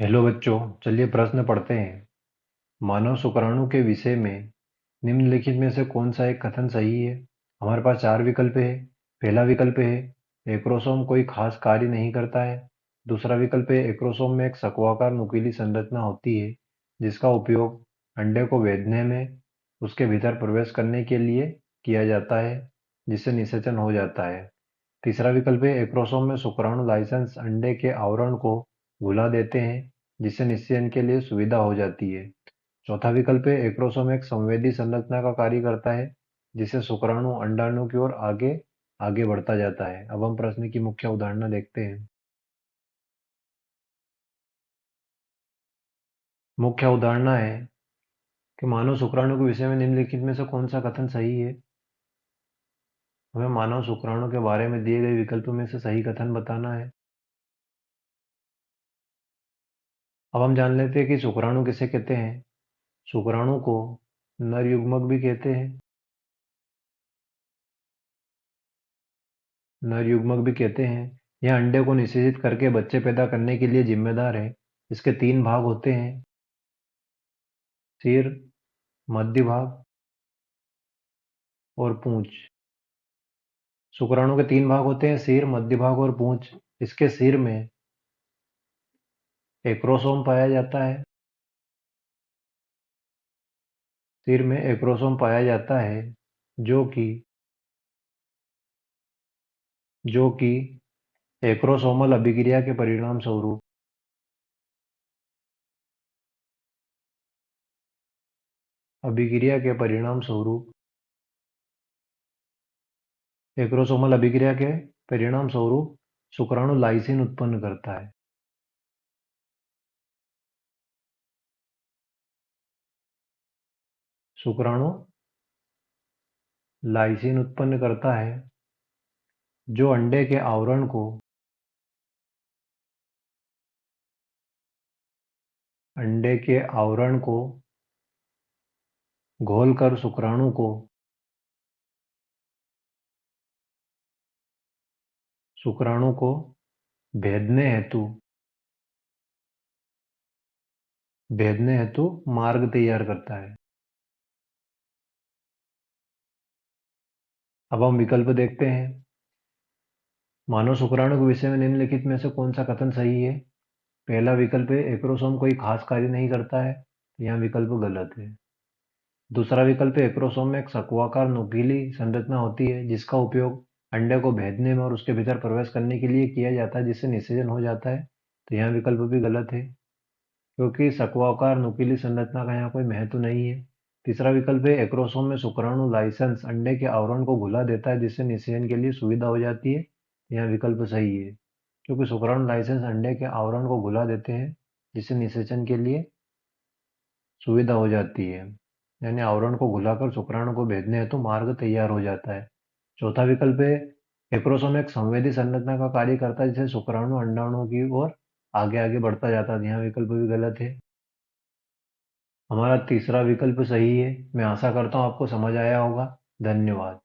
Hello बच्चों, चलिए प्रश्न पढ़ते हैं। मानव शुक्राणु के विषय में निम्नलिखित में से कौन सा एक कथन सही है? हमारे पास चार विकल्प है। पहला विकल्प है एक्रोसोम कोई खास कार्य नहीं करता है। दूसरा विकल्प है एक्रोसोम में एक शंक्वाकार नुकीली संरचना होती है जिसका उपयोग अंडे को भेदने में उसके भीतर प्रवेश करने के लिए किया जाता है जिससे निषेचन हो जाता है। तीसरा विकल्प है एक्रोसोम में शुक्राणु लाइसेंस अंडे के आवरण को घुला देते हैं जिससे निषेचन के लिए सुविधा हो जाती है। चौथा विकल्प है एक्रोसोम एक संवेदी संरचना का कार्य करता है जिससे शुक्राणु अंडाणु की ओर आगे आगे बढ़ता जाता है। अब हम प्रश्न की मुख्य अवधारणा देखते हैं। मुख्य अवधारणा है कि मानव शुक्राणु के विषय में निम्नलिखित में से कौन सा कथन सही है। हमें मानव शुक्राणु के बारे में दिए गए विकल्पों में से सही कथन बताना है। अब हम जान लेते हैं कि शुक्राणु किसे कहते हैं। शुक्राणु को नर युग्मक भी कहते हैं। नर युग्मक भी कहते हैं। यह अंडे को निषेचित करके बच्चे पैदा करने के लिए जिम्मेदार है। इसके तीन भाग होते हैं: सिर, मध्य भाग और पूंछ। शुक्राणु के तीन भाग होते हैं: सिर, मध्य भाग और पूंछ। इसके सिर में एक्रोसोम पाया जाता है। सिर में एक्रोसोम पाया जाता है जो कि जो कि एक्रोसोमल अभिक्रिया के परिणाम स्वरूप एक्रोसोमल अभिक्रिया के परिणाम स्वरूप शुक्राणु लाइसिन उत्पन्न करता है। शुक्राणु लाइसिन उत्पन्न करता है जो अंडे के आवरण को घोलकर शुक्राणु को भेदने हेतु मार्ग तैयार करता है। अब हम विकल्प देखते हैं। मानव शुक्राणु के विषय में निम्नलिखित में से कौन सा कथन सही है? पहला विकल्प है एक्रोसोम कोई खास कार्य नहीं करता है। यह विकल्प गलत है। दूसरा विकल्प है एक्रोसोम में एक शंक्वाकार नुकीली संरचना होती है जिसका उपयोग अंडे को भेदने में और उसके भीतर प्रवेश करने के लिए किया जाता है जिससे निषेचन हो जाता है। तो यह विकल्प भी गलत है क्योंकि शंक्वाकार नुकीली संरचना का यहाँ कोई महत्व नहीं है। तीसरा विकल्प है एक्रोसोम में शुक्राणु लाइसेंस अंडे के आवरण को घुला देता है जिससे निषेचन के लिए सुविधा हो जाती है। यह विकल्प सही है क्योंकि शुक्राणु लाइसेंस अंडे के आवरण को घुला देते हैं जिससे निषेचन के लिए सुविधा हो जाती है, यानी आवरण को घुलाकर शुक्राणु को भेदने हेतु मार्ग तैयार हो जाता है। चौथा विकल्प है एक्रोसोम एक संवेदी संरचना का कार्य करता है जिससे शुक्राणु अंडाणु की ओर आगे आगे बढ़ता जाता है। यह विकल्प भी गलत है। हमारा तीसरा विकल्प सही है। मैं आशा करता हूँ आपको समझ आया होगा। धन्यवाद।